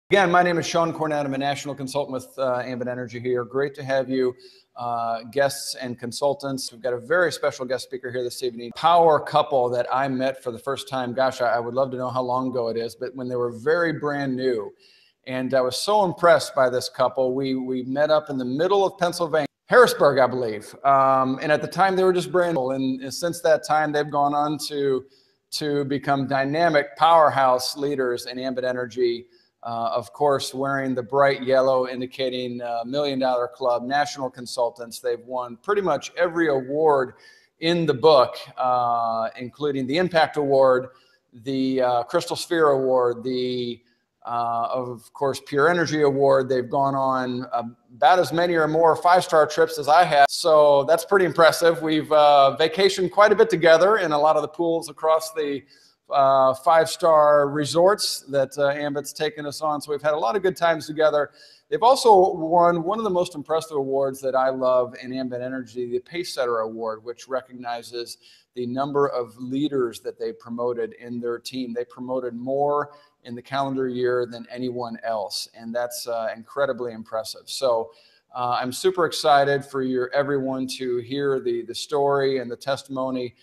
Again, my name is Sean Cornett. I'm a national consultant with Ambit Energy here. Great to have you, guests and consultants. We've got a very special guest speaker here this evening. Power couple that I met for the first time. Gosh, I would love to know how long ago it is, but when they were very brand new. And I was so impressed by this couple. We met up in the middle of Pennsylvania, Harrisburg, I believe. And at the time, they were just brand new. And since that time, they've gone on to become dynamic powerhouse leaders in Ambit Energy. Of course, wearing the bright yellow indicating $1 Million Club, national consultants. They've won pretty much every award in the book, including the Impact Award, the Crystal Sphere Award, the, of course, Pure Energy Award. They've gone on about as many or more 5-star trips as I have. So that's pretty impressive. We've vacationed quite a bit together in a lot of the pools across the 5-star resorts that Ambit's taken us on. So we've had a lot of good times together. They've also won one of the most impressive awards that I love in Ambit Energy, the Pacesetter Award, which recognizes the number of leaders that they promoted in their team. They promoted more in the calendar year than anyone else, and that's incredibly impressive. So I'm super excited for everyone to hear the story and the testimony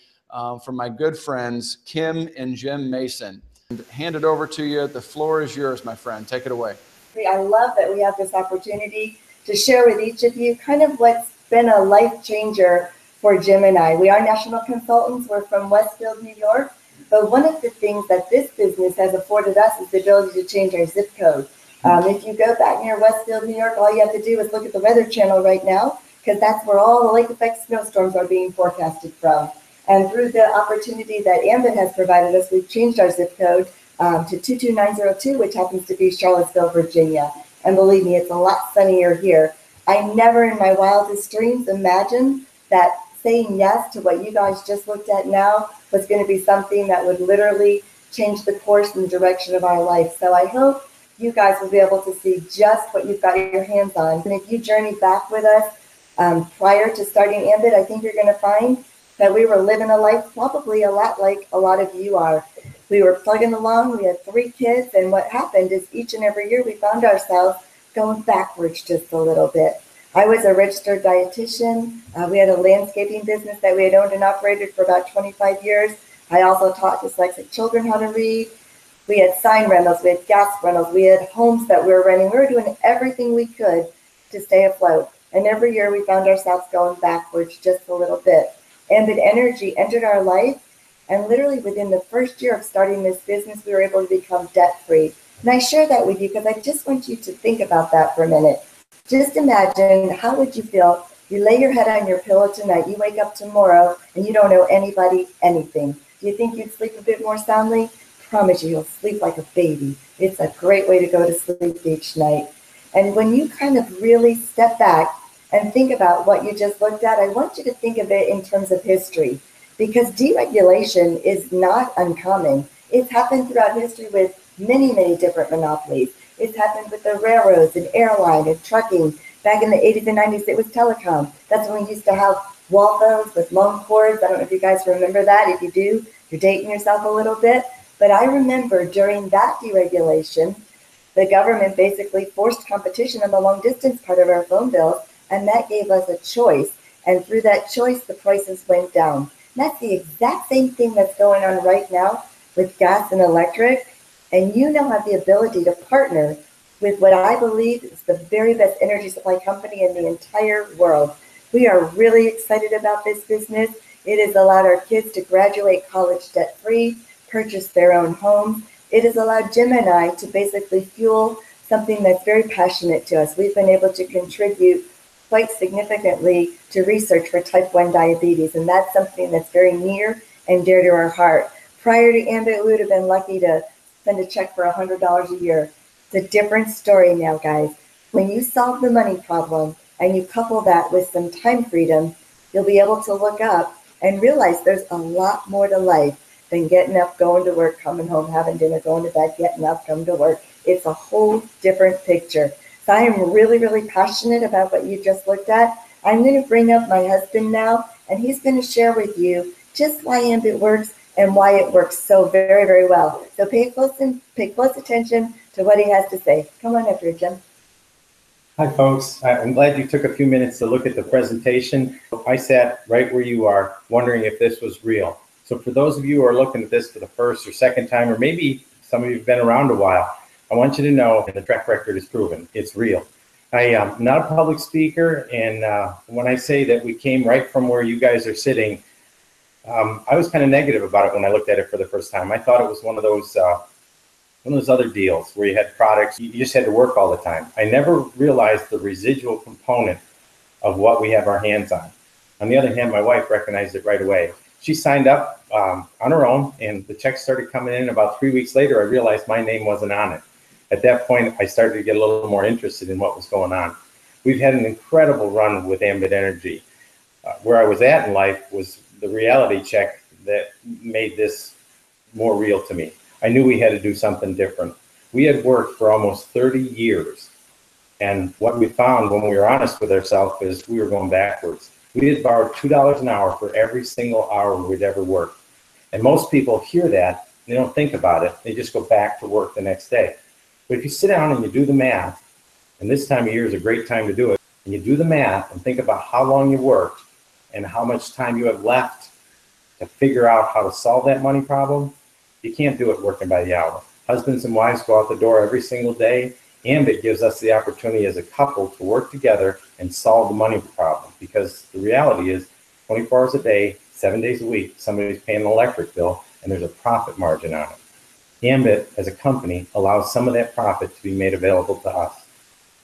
from my good friends, Kim and Jim Mason. Hand it over to you. The floor is yours, my friend. Take it away. I love that we have this opportunity to share with each of you kind of what's been a life changer for Jim and I. We are national consultants. We're from Westfield, New York. But one of the things that this business has afforded us is the ability to change our zip code. If you go back near Westfield, New York, all you have to do is look at the Weather Channel right now, because that's where all the lake effect snowstorms are being forecasted from. And through the opportunity that Ambit has provided us, we've changed our zip code to 22902, which happens to be Charlottesville, Virginia. And believe me, it's a lot sunnier here. I never in my wildest dreams imagined that saying yes to what you guys just looked at now was going to be something that would literally change the course and direction of our life. So I hope you guys will be able to see just what you've got your hands on. And if you journey back with us prior to starting Ambit, I think you're going to find that we were living a life probably a lot like a lot of you are. We were plugging along, we had 3 kids, and what happened is each and every year we found ourselves going backwards just a little bit. I was a registered dietitian. We had a landscaping business that we had owned and operated for about 25 years. I also taught dyslexic children how to read. We had sign rentals, we had gas rentals, we had homes that we were renting. We were doing everything we could to stay afloat. And every year we found ourselves going backwards just a little bit. Ambit Energy entered our life, and literally within the first year of starting this business, we were able to become debt-free. And I share that with you because I just want you to think about that for a minute. Just imagine, how would you feel? You lay your head on your pillow tonight, you wake up tomorrow, and you don't owe anybody anything. Do you think you'd sleep a bit more soundly? I promise you, you'll sleep like a baby. It's a great way to go to sleep each night. And when you kind of really step back and think about what you just looked at, I want you to think of it in terms of history, because deregulation is not uncommon. It's happened throughout history with many, many different monopolies. It's happened with the railroads and airline and trucking. Back in the 80s and 90s, it was telecom. That's when we used to have wall phones with long cords. I don't know if you guys remember that. If you do, you're dating yourself a little bit. But I remember during that deregulation, the government basically forced competition on the long distance part of our phone bills. And that gave us a choice. And through that choice, the prices went down. And that's the exact same thing that's going on right now with gas and electric. And you now have the ability to partner with what I believe is the very best energy supply company in the entire world. We are really excited about this business. It has allowed our kids to graduate college debt-free, purchase their own homes. It has allowed Jim and I to basically fuel something that's very passionate to us. We've been able to contribute quite significantly to research for type 1 diabetes, and that's something that's very near and dear to our heart. Prior to Ambit, we would have been lucky to send a check for $100 a year. It's a different story now, guys. When you solve the money problem and you couple that with some time freedom, you'll be able to look up and realize there's a lot more to life than getting up, going to work, coming home, having dinner, going to bed, getting up, coming to work. It's a whole different picture. So I am really, really passionate about what you just looked at. I'm going to bring up my husband now, and he's going to share with you just why Ambit works and why it works so very, very well. So pay close attention. to what he has to say. Come on up here, Jim. Hi, folks. I'm glad you took a few minutes to look at the presentation. I sat right where you are, wondering if this was real. So for those of you who are looking at this for the first or second time, or maybe some of you have been around a while, I want you to know, and the track record is proven, it's real. I am not a public speaker, and when I say that we came right from where you guys are sitting, I was kind of negative about it when I looked at it for the first time. I thought it was one of those other deals where you had products, you just had to work all the time. I never realized the residual component of what we have our hands on. On the other hand, my wife recognized it right away. She signed up on her own, and the checks started coming in. About 3 weeks later, I realized my name wasn't on it. At that point, I started to get a little more interested in what was going on. We've had an incredible run with Ambit Energy. Where I was at in life was the reality check that made this more real to me. I knew we had to do something different. We had worked for almost 30 years. And what we found when we were honest with ourselves is we were going backwards. We had borrowed $2 an hour for every single hour we'd ever worked. And most people hear that, they don't think about it. They just go back to work the next day. But if you sit down and you do the math, and this time of year is a great time to do it, and you do the math and think about how long you worked and how much time you have left to figure out how to solve that money problem, you can't do it working by the hour. Husbands and wives go out the door every single day. Ambit gives us the opportunity as a couple to work together and solve the money problem, because the reality is 24 hours a day, 7 days a week, somebody's paying an electric bill and there's a profit margin on it. Ambit as a company allows some of that profit to be made available to us.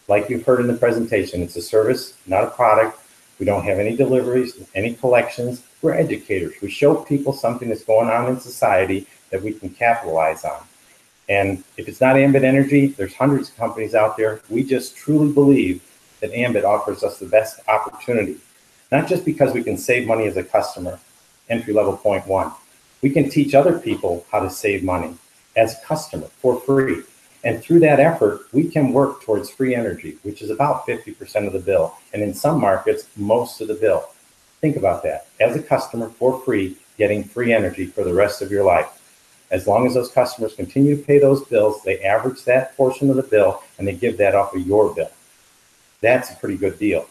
Like you've heard in the presentation, it's a service, not a product. We don't have any deliveries, any collections. We're educators. We show people something that's going on in society that we can capitalize on. And if it's not Ambit Energy, there's hundreds of companies out there. We just truly believe that Ambit offers us the best opportunity, not just because we can save money as a customer, entry level point one. We can teach other people how to save money as a customer for free. And through that effort, we can work towards free energy, which is about 50% of the bill. And in some markets, most of the bill. Think about that. As a customer for free, getting free energy for the rest of your life. As long as those customers continue to pay those bills, they average that portion of the bill and they give that off of your bill. That's a pretty good deal.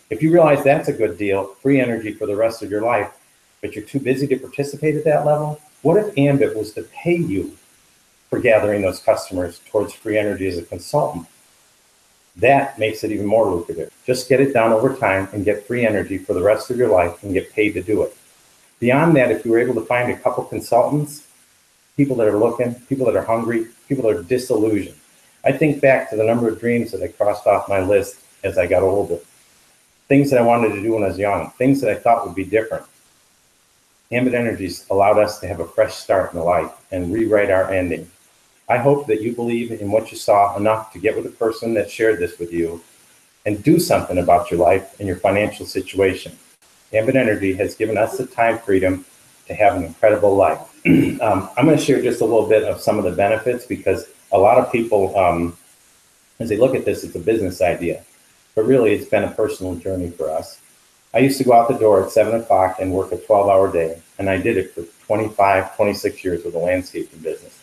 If you realize that's a good deal, free energy for the rest of your life, but you're too busy to participate at that level, what if Ambit was to pay you for gathering those customers towards free energy as a consultant? That makes it even more lucrative. Just get it done over time and get free energy for the rest of your life and get paid to do it. Beyond that, if you were able to find a couple consultants, people that are looking, people that are hungry, people that are disillusioned. I think back to the number of dreams that I crossed off my list as I got older. Things that I wanted to do when I was young, things that I thought would be different. Ambit Energy's allowed us to have a fresh start in life and rewrite our ending. I hope that you believe in what you saw enough to get with the person that shared this with you and do something about your life and your financial situation. Ambit Energy has given us the time freedom to have an incredible life. I'm going to share just a little bit of some of the benefits, because a lot of people, as they look at this, it's a business idea, but really it's been a personal journey for us. I used to go out the door at 7 o'clock and work a 12-hour day, and I did it for 25, 26 years with a landscaping business.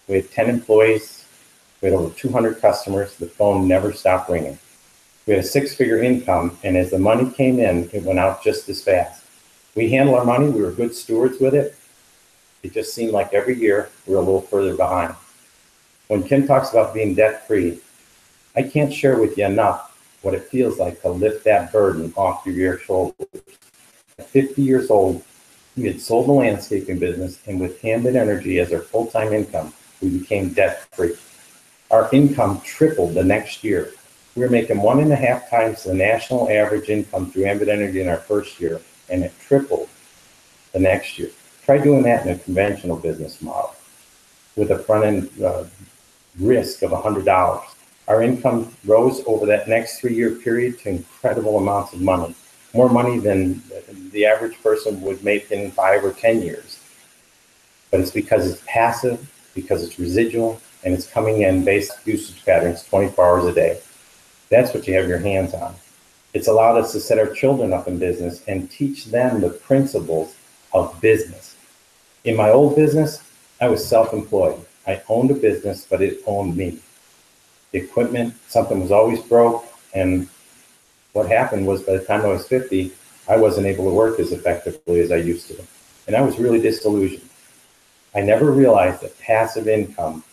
We had 10 employees, we had over 200 customers, the phone never stopped ringing. We had a 6-figure income, and as the money came in, it went out just as fast. We handled our money, we were good stewards with it. It just seemed like every year we were a little further behind. When Kim talks about being debt-free, I can't share with you enough what it feels like to lift that burden off your shoulders. At 50 years old, we had sold the landscaping business, and with Ambit Energy as our full-time income, we became debt-free. Our income tripled the next year. We were making 1.5 times the national average income through Ambit Energy in our first year, and it tripled the next year. Try doing that in a conventional business model with a front-end risk of $100. Our income rose over that next 3-year period to incredible amounts of money, more money than the average person would make in 5 or 10 years. But it's because it's passive, because it's residual, and it's coming in based on usage patterns 24 hours a day. That's what you have your hands on. It's allowed us to set our children up in business and teach them the principles of business. In my old business, I was self-employed. I owned a business, but it owned me. the equipment, something was always broke. And what happened was by the time I was 50, I wasn't able to work as effectively as I used to. And I was really disillusioned. I never realized that passive income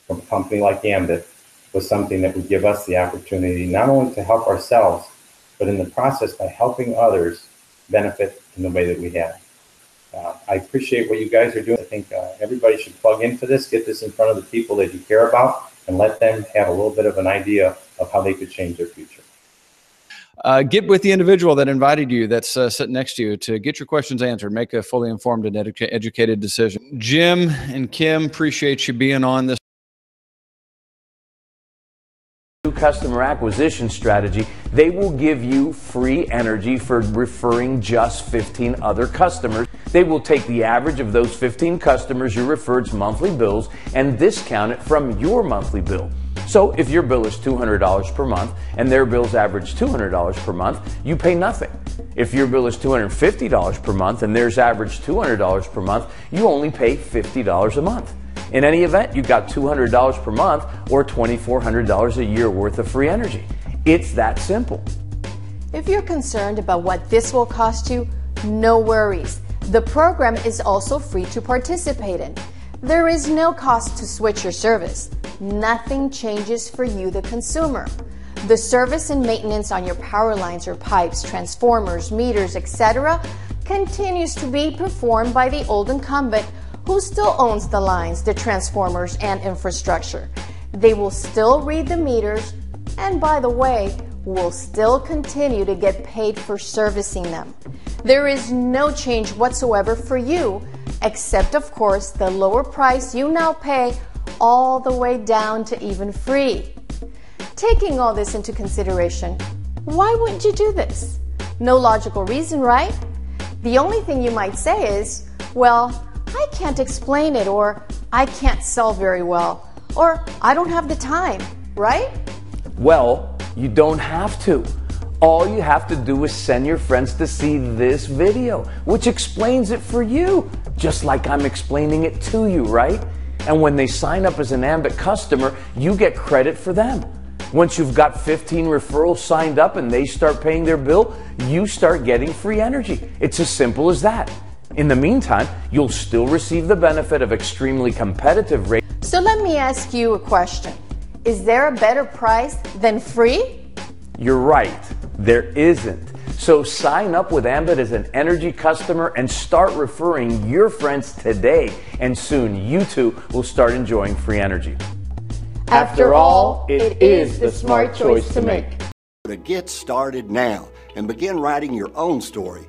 from a company like Ambit was something that would give us the opportunity not only to help ourselves, but in the process by helping others benefit in the way that we have. I appreciate what you guys are doing. I think everybody should plug into this, get this in front of the people that you care about, and let them have a little bit of an idea of how they could change their future. Get with the individual that invited you, that's sitting next to you, to get your questions answered, make a fully informed and educated decision. Jim and Kim, appreciate you being on this. Customer acquisition strategy, they will give you free energy for referring just 15 other customers. They will take the average of those 15 customers you referred's monthly bills and discount it from your monthly bill. So if your bill is $200 per month and their bills average $200 per month, you pay nothing. If your bill is $250 per month and theirs average $200 per month, you only pay $50 a month. In any event, you've got $200 per month or $2,400 a year worth of free energy. It's that simple. If you're concerned about what this will cost you, no worries. The program is also free to participate in. There is no cost to switch your service. Nothing changes for you, the consumer. The service and maintenance on your power lines or pipes, transformers, meters, etc. continues to be performed by the old incumbent who still owns the lines, the transformers, and infrastructure. They will still read the meters, and by the way, will still continue to get paid for servicing them. There is no change whatsoever for you, except of course the lower price you now pay all the way down to even free. Taking all this into consideration, why wouldn't you do this? No logical reason, right? The only thing you might say is, well, I can't explain it, or I can't sell very well, or I don't have the time, right? Well, you don't have to. All you have to do is send your friends to see this video, which explains it for you, just like I'm explaining it to you, right? And when they sign up as an Ambit customer, you get credit for them. Once you've got 15 referrals signed up and they start paying their bill, you start getting free energy. It's as simple as that. In the meantime, you'll still receive the benefit of extremely competitive rates. So let me ask you a question. Is there a better price than free? You're right, there isn't. So sign up with Ambit as an energy customer and start referring your friends today, and soon you too will start enjoying free energy. After all, it is the smart choice to make. To get started now and begin writing your own story,